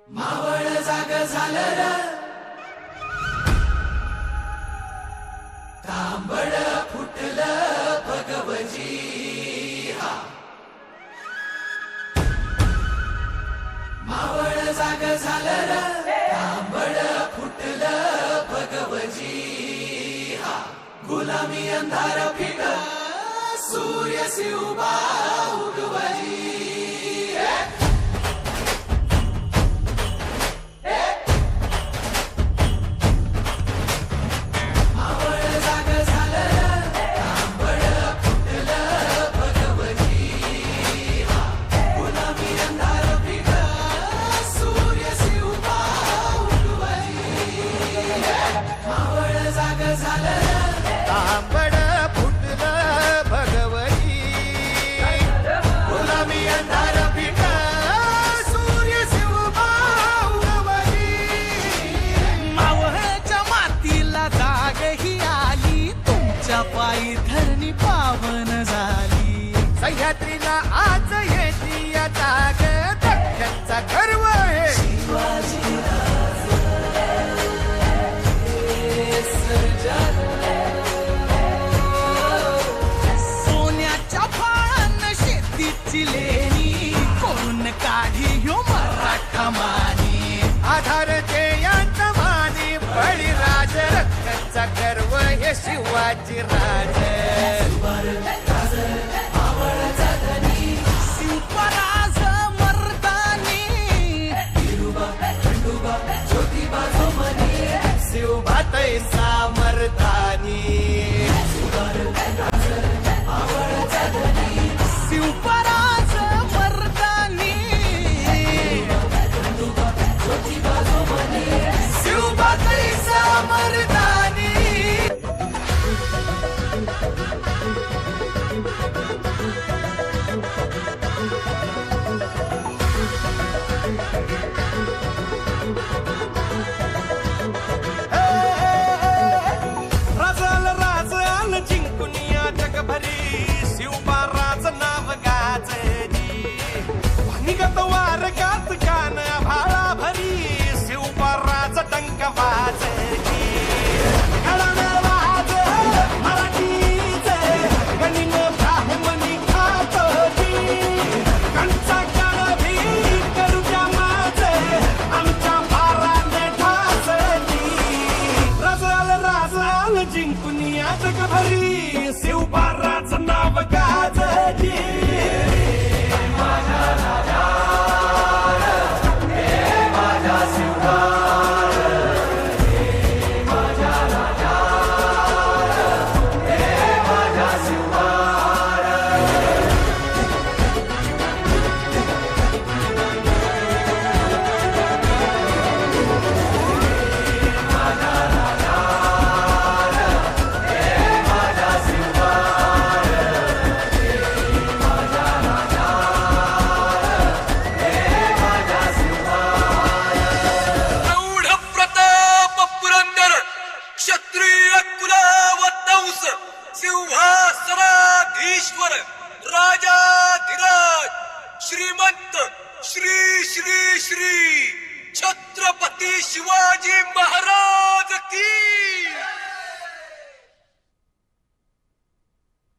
मावळ जाग झालं र तांबड फुटलं भगवजी हा मावळ जाग झालं र तांबड फुटलं भगवजी हा गुलामी अंधार फिट सूर्य शिवबा उगवजी तांबड फुटलं भगवती गुलामी अंधार फिट सूर्य शिवबा उगवली मावळच्या मातीला जाग ही आली तुमच्या पायी धरणी पावन झाली सह्याद्रीला आज येते या जाग दख्खनचा गर्व आहे सोन्याच्या फाळानं शेतीची लेणी करून काढी ह्यो मराठा मानी आधारते यांत माने बळीराज रक्ताचा गर्व हे शिवाजी राज शिवपराज मर्दानी शिवभातय सामर्थानी शिवपराज मर्दानी शिवभातय सामर्थानी राजाल राज आल जिंकून या जगभरी शिवबा राज नाव गाजली निगत वार गात गान भाळा भरी शिवबा राज डंक वाजली कळण वाज मराठीचे गणिन ब्राह्मणी खातोजी कंचा काळ भी करू द्या माझे आमच्या भाराने ठासली राजाल जिंकून या जगभरी शिवबा राज नाव गाजली प्रौढ प्रताप पुरंदर क्षत्रिय कुलावतंस सिंहासनाधीश्वर राजाधिराज श्रीमंत श्री श्री श्री छत्रपती शिवाजी महाराज की